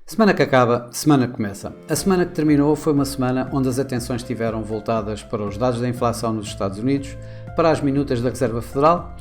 Semana que acaba, semana que começa. A semana que terminou foi uma semana onde as atenções estiveram voltadas para os dados da inflação nos Estados Unidos, para as minutas da Reserva Federal,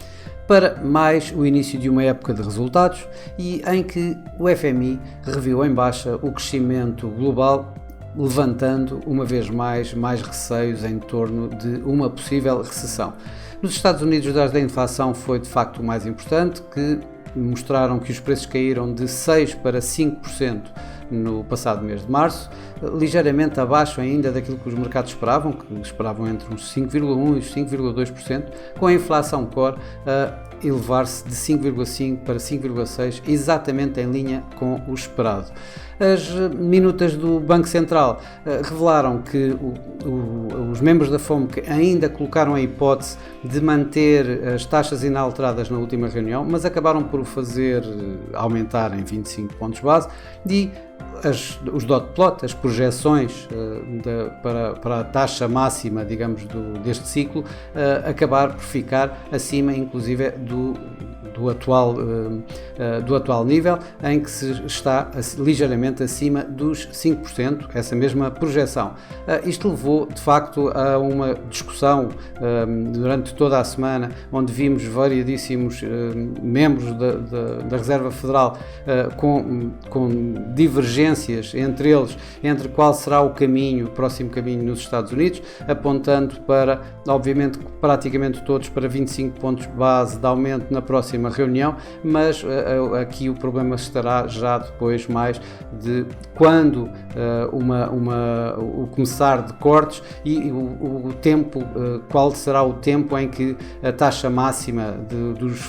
para mais o início de uma época de resultados e em que o FMI reviu em baixa o crescimento global, levantando uma vez mais receios em torno de uma possível recessão. Nos Estados Unidos, os dados da inflação foi de facto o mais importante, que mostraram que os preços caíram de 6% para 5% no passado mês de março, ligeiramente abaixo ainda daquilo que os mercados esperavam, que esperavam entre uns 5,1% e os 5,2%, com a inflação core a elevar-se de 5,5% para 5,6%, exatamente em linha com o esperado. As minutas do Banco Central revelaram que os membros da FOMC ainda colocaram a hipótese de manter as taxas inalteradas na última reunião, mas acabaram por o fazer aumentar em 25 pontos base e os dot plot, as projeções para a taxa máxima, digamos, deste ciclo, acabar por ficar acima, inclusive, do atual nível, em que se está ligeiramente acima dos 5%, essa mesma projeção. Isto levou, de facto, a uma discussão durante toda a semana, onde vimos variadíssimos membros da Reserva Federal com divergências entre eles, entre qual será o próximo caminho nos Estados Unidos, apontando para, obviamente, praticamente todos para 25 pontos base de aumento na próxima reunião, mas aqui o problema estará já depois mais de quando o começar de cortes e o tempo, qual será o tempo em que a taxa máxima dos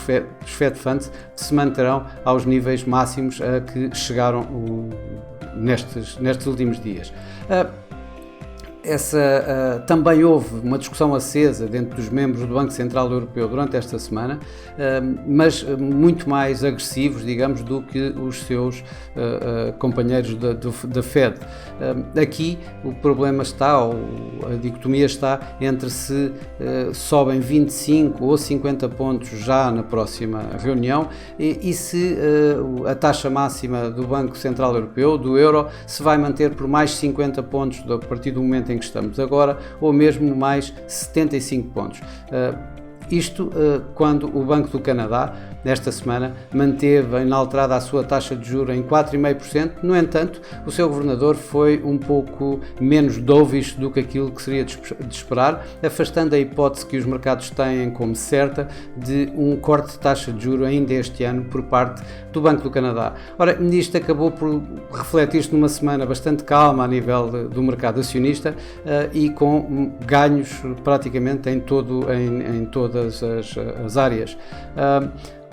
Fed Funds se manterão aos níveis máximos a que chegaram nestes últimos dias. Também houve uma discussão acesa dentro dos membros do Banco Central Europeu durante esta semana, mas muito mais agressivos, digamos, do que os seus companheiros da Fed. Aqui o problema está, ou a dicotomia está, entre se sobem 25 ou 50 pontos já na próxima reunião e se a taxa máxima do Banco Central Europeu, do euro, se vai manter por mais 50 pontos a partir do momento em que estamos agora, ou mesmo mais 75 pontos. Isto quando o Banco do Canadá, nesta semana, manteve inalterada a sua taxa de juros em 4,5%. No entanto, o seu governador foi um pouco menos dovish do que aquilo que seria de esperar, afastando a hipótese que os mercados têm como certa de um corte de taxa de juros ainda este ano por parte do Banco do Canadá. Ora, isto acabou por refletir-se numa semana bastante calma a nível do mercado acionista e com ganhos praticamente em todas as áreas.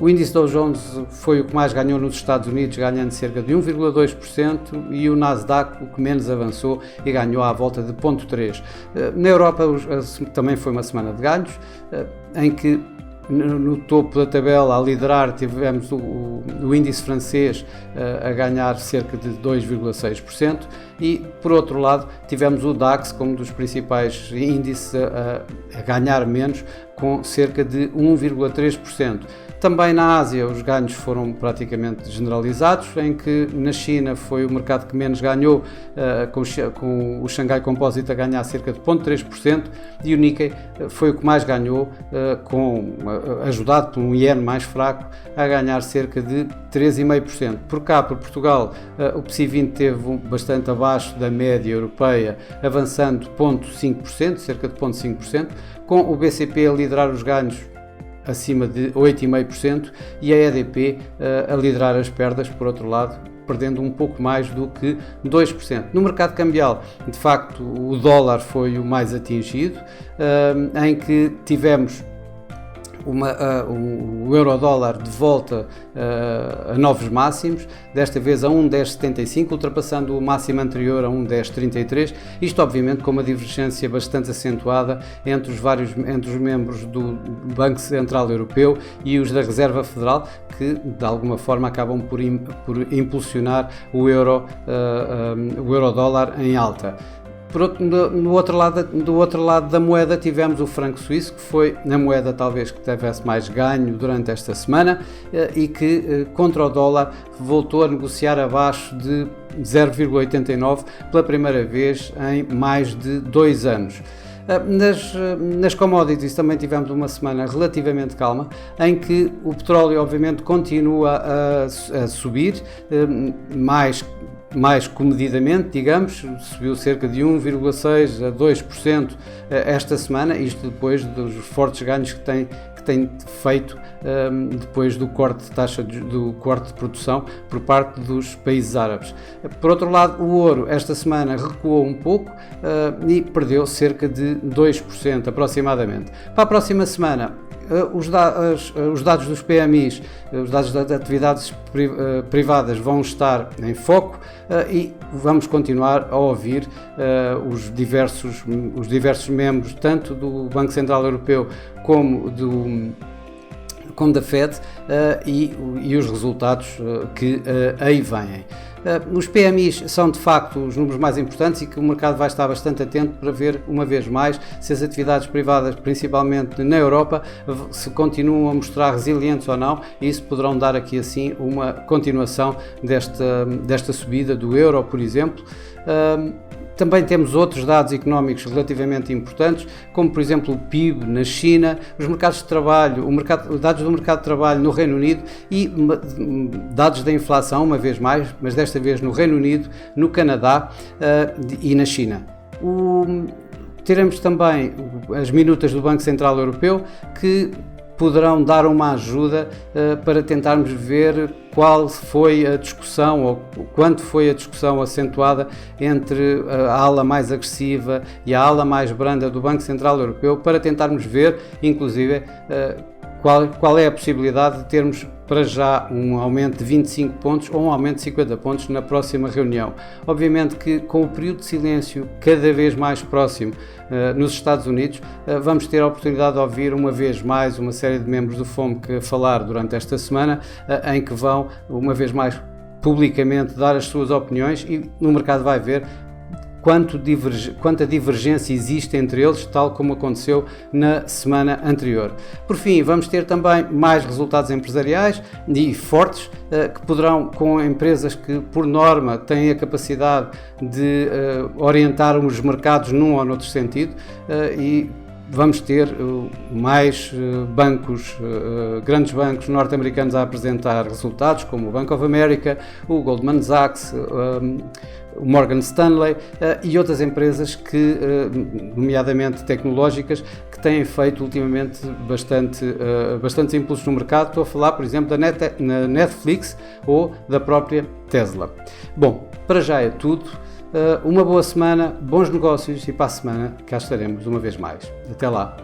O índice Dow Jones foi o que mais ganhou nos Estados Unidos, ganhando cerca de 1,2%, e o Nasdaq o que menos avançou e ganhou à volta de 0,3%. Na Europa também foi uma semana de ganhos, em que no topo da tabela, a liderar, tivemos o índice francês a ganhar cerca de 2,6% e, por outro lado, tivemos o DAX como um dos principais índices a ganhar menos, com cerca de 1,3%. Também na Ásia os ganhos foram praticamente generalizados, em que na China foi o mercado que menos ganhou, com o Xangai Composite a ganhar cerca de 0,3% e o Nikkei foi o que mais ganhou, ajudado por um iene mais fraco, a ganhar cerca de 3,5%. Por cá, por Portugal, o PSI 20 teve bastante abaixo da média europeia, avançando 0,5%, cerca de 0,5%, com o BCP a liderar os ganhos acima de 8,5% e a EDP a liderar as perdas, por outro lado, perdendo um pouco mais do que 2%. No mercado cambial, de facto, o dólar foi o mais atingido, em que tivemos o euro-dólar de volta a novos máximos, desta vez a 1,1075, ultrapassando o máximo anterior a 1,1033, isto obviamente com uma divergência bastante acentuada entre os membros do Banco Central Europeu e os da Reserva Federal, que de alguma forma acabam por impulsionar o euro-dólar em alta. do outro lado da moeda tivemos o franco suíço, que foi a moeda talvez que tivesse mais ganho durante esta semana e que contra o dólar voltou a negociar abaixo de 0,89 pela primeira vez em mais de 2 anos. Nas commodities também tivemos uma semana relativamente calma, em que o petróleo obviamente continua a subir, mais comedidamente, digamos, subiu cerca de 1,6% a 2% esta semana, isto depois dos fortes ganhos que tem feito depois do corte de taxa do corte de produção por parte dos países árabes. Por outro lado, o ouro esta semana recuou um pouco e perdeu cerca de 2% aproximadamente. Para a próxima semana, os dados dos PMIs, os dados das atividades privadas vão estar em foco e vamos continuar a ouvir os diversos membros, tanto do Banco Central Europeu como da FED e os resultados que aí vêm. Os PMIs são de facto os números mais importantes e que o mercado vai estar bastante atento para ver uma vez mais se as atividades privadas, principalmente na Europa, se continuam a mostrar resilientes ou não, e isso poderão dar aqui assim uma continuação desta subida do euro, por exemplo. Também temos outros dados económicos relativamente importantes, como por exemplo o PIB na China, os mercados de trabalho, dados do mercado de trabalho no Reino Unido e dados da inflação, uma vez mais, mas desta vez no Reino Unido, no Canadá e na China. Teremos também as minutas do Banco Central Europeu, que poderão dar uma ajuda para tentarmos ver qual foi a discussão ou quanto foi a discussão acentuada entre a ala mais agressiva e a ala mais branda do Banco Central Europeu, para tentarmos ver, inclusive, qual é a possibilidade de termos para já um aumento de 25 pontos ou um aumento de 50 pontos na próxima reunião. Obviamente que com o período de silêncio cada vez mais próximo nos Estados Unidos, vamos ter a oportunidade de ouvir uma vez mais uma série de membros do FOMC falar durante esta semana, em que vão uma vez mais publicamente dar as suas opiniões, e no mercado vai ver quanta divergência existe entre eles, tal como aconteceu na semana anterior. Por fim, vamos ter também mais resultados empresariais e fortes, que poderão, com empresas que por norma têm a capacidade de orientar os mercados num ou noutro sentido, e vamos ter mais grandes bancos norte-americanos a apresentar resultados, como o Bank of America, o Goldman Sachs, o Morgan Stanley e outras empresas que, nomeadamente tecnológicas, que têm feito ultimamente bastantes impulsos no mercado. Estou a falar, por exemplo, da Netflix ou da própria Tesla. Bom, para já é tudo. Uma boa semana, bons negócios, e para a semana cá estaremos uma vez mais. Até lá!